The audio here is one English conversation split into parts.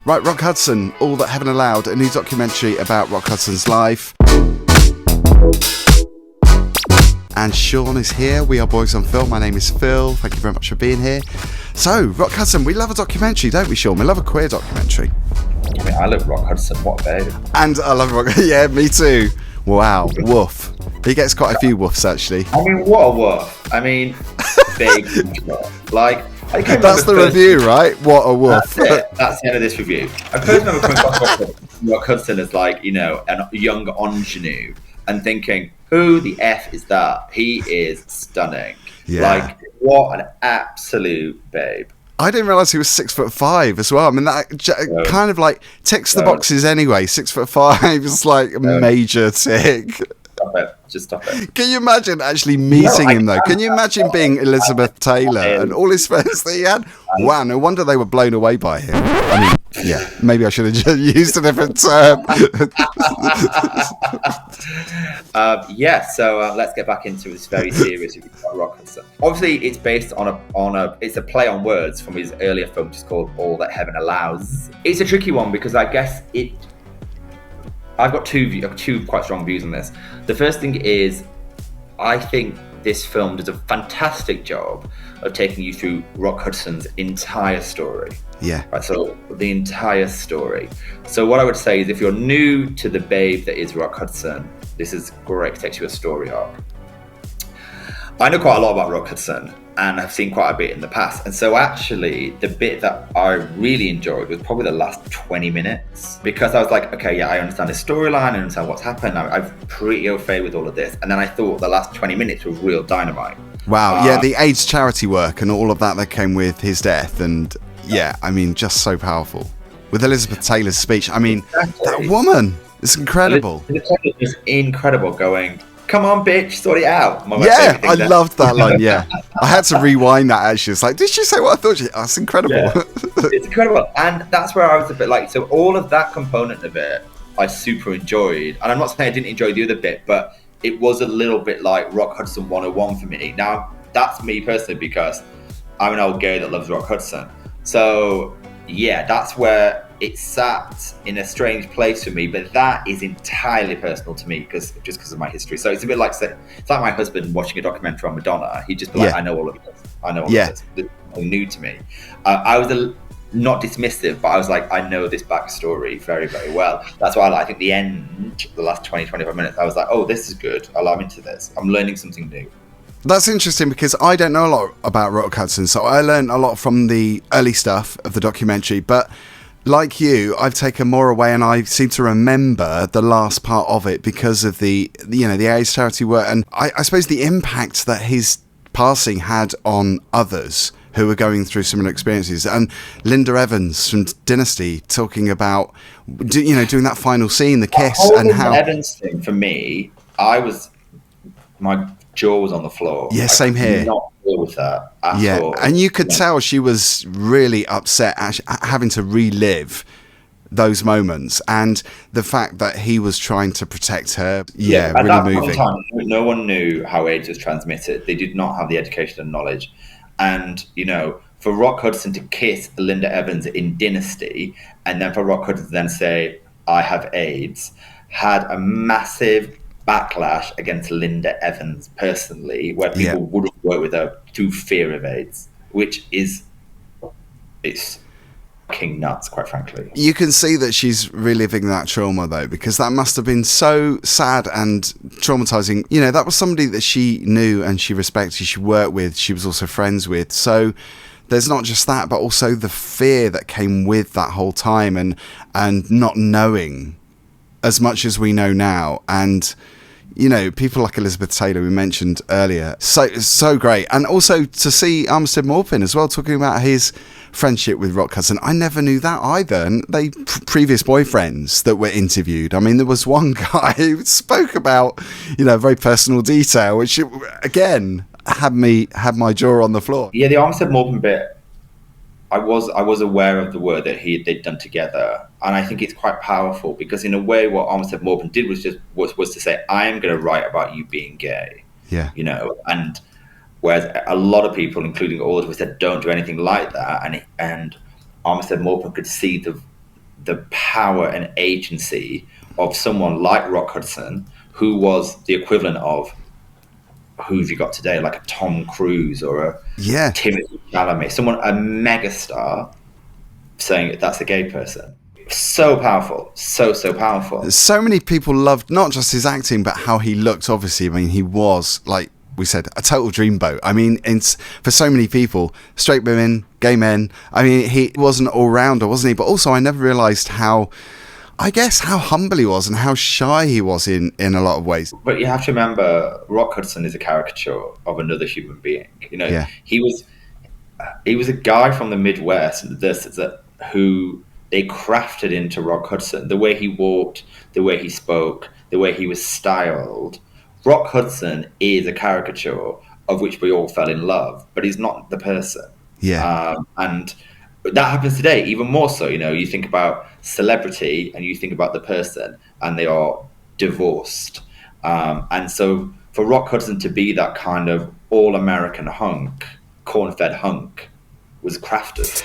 Right, Rock Hudson, All That Heaven Allowed, a new documentary about Rock Hudson's life. And Sean is here. We are Boys on Film. My name is Phil. Thank you very much for being here. So, Rock Hudson, we love a documentary, don't we, Sean? We love a queer documentary. I mean, I love Rock Hudson. What a babe. And I love Rock. Yeah, me too. Wow, woof. He gets quite a few woofs, actually. I mean, what a woof. I mean, big woof. Like, that's the review, right? What a woof. That's it. That's the end of this review. I first remember coming across Rock Hudson as like, you know, a young ingenue and thinking, who the F is that? He is stunning. Yeah. Like, what an absolute babe. I didn't realise he was 6'5" as well. I mean, that kind of like ticks the boxes anyway. 6'5" is like a major tick. Stop it. Just stop it. Can you imagine actually meeting him though? Can you imagine being Elizabeth Taylor and all his friends that he had? Wow, no wonder they were blown away by him. I mean, yeah, maybe I should have just used a different term. So let's get back into this very serious review about Rock Hudson. Obviously, it's based on it's a play on words from his earlier film, which is called All That Heaven Allows. It's a tricky one because I guess I've got two quite strong views on this. The first thing is, I think this film does a fantastic job of taking you through Rock Hudson's entire story. Yeah. Right, so the entire story. So what I would say is, if you're new to the babe that is Rock Hudson, this is great. It takes you a story arc. I know quite a lot about Rock Hudson, and I've seen quite a bit in the past. And so actually, the bit that I really enjoyed was probably the last 20 minutes, because I was like, okay, yeah, I understand the storyline, I understand what's happened, I'm pretty au fait with all of this. And then I thought the last 20 minutes were real dynamite. Wow, yeah, the AIDS charity work and all of that came with his death. And yeah, I mean, just so powerful. With Elizabeth Taylor's speech, I mean, that woman is incredible. Elizabeth is incredible, going, come on, bitch, sort it out. Yeah, I loved that line, yeah. I had to rewind that actually. It's like, did she say what I thought? That's incredible. Yeah, it's incredible. And that's where I was a bit like, so all of that component of it, I super enjoyed. And I'm not saying I didn't enjoy the other bit, but it was a little bit like Rock Hudson 101 for me. Now, that's me personally, because I'm an old gay that loves Rock Hudson. So, yeah, that's where it sat in a strange place for me, but that is entirely personal to me because of my history. So it's a bit like, it's like my husband watching a documentary on Madonna. He'd just be like, I know all of this. I know all of this. This is new to me. I was not dismissive, but I was like, I know this backstory very, very well. That's why I think the end, the last 20, 25 minutes, I was like, oh, this is good. I'm into this. I'm learning something new. That's interesting because I don't know a lot about Rock Hudson, so I learned a lot from the early stuff of the documentary, but like you, I've taken more away, and I seem to remember the last part of it because of the AIDS charity work, and I suppose the impact that his passing had on others who were going through similar experiences. And Linda Evans from Dynasty talking about, doing that final scene, the kiss, and how Evans thing for me, my jaw was on the floor. Yeah, same here. I could not deal with that at all. And you could tell she was really upset having to relive those moments, and the fact that he was trying to protect her. Yeah, really at that moving. Time, no one knew how AIDS was transmitted. They did not have the education and knowledge. And, for Rock Hudson to kiss Linda Evans in Dynasty, and then for Rock Hudson to then say, I have AIDS, had a massive backlash against Linda Evans personally, where people wouldn't work with her through fear of AIDS, which is it's fucking nuts, quite frankly. You can see that she's reliving that trauma though, because that must have been so sad and traumatizing. That was somebody that she knew and she respected, she worked with, she was also friends with. So there's not just that, but also the fear that came with that whole time, and not knowing as much as we know now. And people like Elizabeth Taylor we mentioned earlier, so great. And also to see Armistead Maupin as well, talking about his friendship with Rock Hudson. I never knew that either. And they previous boyfriends that were interviewed, I mean, there was one guy who spoke about very personal detail, which again had my jaw on the floor. Yeah, the Armistead Maupin bit, I was aware of the work that they'd done together, and I think it's quite powerful because in a way what Armistead Maupin did was to say, I am going to write about you being gay. Yeah. And whereas a lot of people, including all of us, said don't do anything like that, and Armistead Maupin could see the power and agency of someone like Rock Hudson, who was the equivalent of who have you got today, like a Tom Cruise or a Timothée Chalamet, a megastar, saying that's a gay person. So powerful, so powerful. So many people loved not just his acting, but how he looked. Obviously, I mean, he was, like we said, a total dreamboat. I mean, for so many people, straight women, gay men. I mean, he was an all-rounder, wasn't he? But also, I never realised how humble he was and how shy he was in a lot of ways. But you have to remember, Rock Hudson is a caricature of another human being. You know, he was a guy from the Midwest who they crafted into Rock Hudson. The way he walked, the way he spoke, the way he was styled. Rock Hudson is a caricature of which we all fell in love, but he's not the person. And that happens today, even more so. You know, you think about celebrity and you think about the person, and they are divorced. And so for Rock Hudson to be that kind of all-American hunk, corn-fed hunk, was crafted.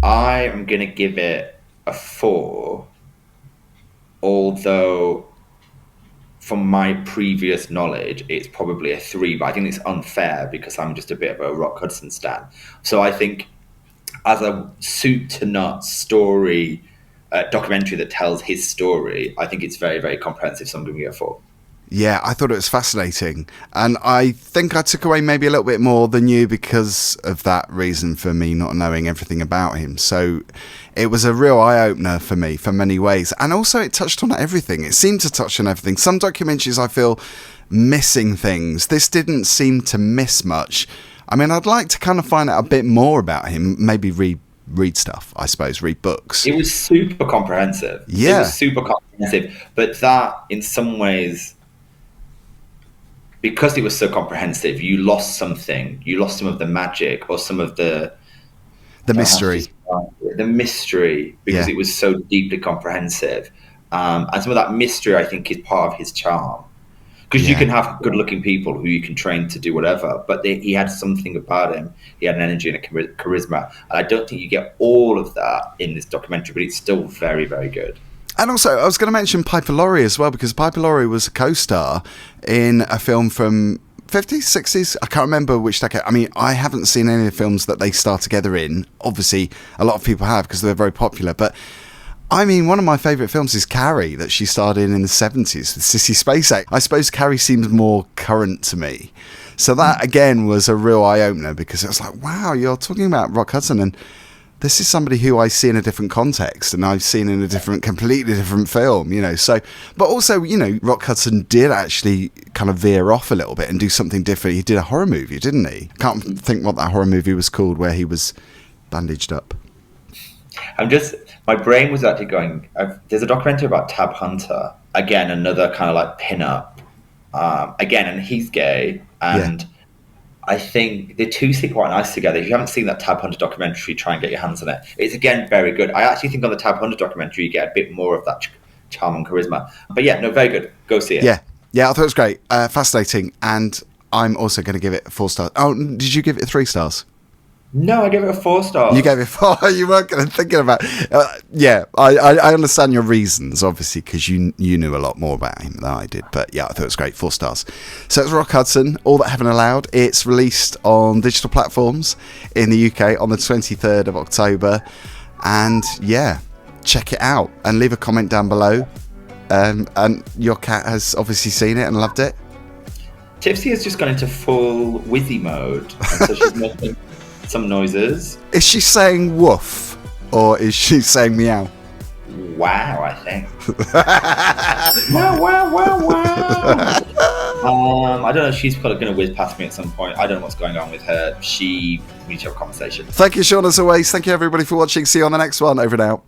I am going to give it a 4, although from my previous knowledge, it's probably a 3, but I think it's unfair because I'm just a bit of a Rock Hudson stan. So I think as a soup to nuts story, documentary that tells his story, I think it's very, very comprehensive, so I'm giving it a 4. Yeah, I thought it was fascinating. And I think I took away maybe a little bit more than you because of that reason for me not knowing everything about him. So it was a real eye-opener for me for many ways. And also it touched on everything. It seemed to touch on everything. Some documentaries I feel missing things. This didn't seem to miss much. I mean, I'd like to kind of find out a bit more about him, maybe read stuff, I suppose, read books. It was super comprehensive. Yeah. It was super comprehensive. But that, in some ways, because it was so comprehensive, you lost something. You lost some of the magic or some of the mystery. The mystery, because it was so deeply comprehensive. And some of that mystery, I think, is part of his charm. Because you can have good-looking people who you can train to do whatever, but he had something about him. He had an energy and a charisma. And I don't think you get all of that in this documentary, but it's still very, very good. And also, I was going to mention Piper Laurie as well, because Piper Laurie was a co-star in a film from 50s, 60s. I can't remember which decade. I mean, I haven't seen any of the films that they star together in. Obviously, a lot of people have because they're very popular. But, I mean, one of my favourite films is Carrie, that she starred in the 70s, with Sissy Spacek. I suppose Carrie seems more current to me. So that, again, was a real eye-opener, because it was like, wow, you're talking about Rock Hudson, and this is somebody who I see in a different context and I've seen in a completely different film, you know. So, but also, you know, Rock Hudson did actually kind of veer off a little bit and do something different. He did a horror movie, didn't he? I can't think what that horror movie was called, where he was bandaged up. My brain was actually going, there's a documentary about Tab Hunter. Again, another kind of like pin-up. Again, and he's gay. And I think the two sit quite nice together. If you haven't seen that Tab Hunter documentary, try and get your hands on it. It's, again, very good. I actually think on the Tab Hunter documentary, you get a bit more of that charm and charisma. But yeah, no, very good. Go see it. Yeah, I thought it was great. Fascinating. And I'm also going to give it 4 stars. Oh, did you give it 3 stars? No, I gave it a 4 stars. You gave it 4. You weren't going to thinking about it. I understand your reasons, obviously, because you knew a lot more about him than I did. But yeah, I thought it was great. 4 stars. So it's Rock Hudson, All That Heaven Allowed. It's released on digital platforms in the UK on the 23rd of October. And yeah, check it out and leave a comment down below. And your cat has obviously seen it and loved it. Tipsy has just gone into full Wizzy mode. And so she's making some noises. Is she saying woof or is she saying meow? Wow, I think. Wow. I don't know. She's probably going to whiz past me at some point. I don't know what's going on with her. We need to have a conversation. Thank you, Sean, as always. Thank you, everybody, for watching. See you on the next one. Over and out.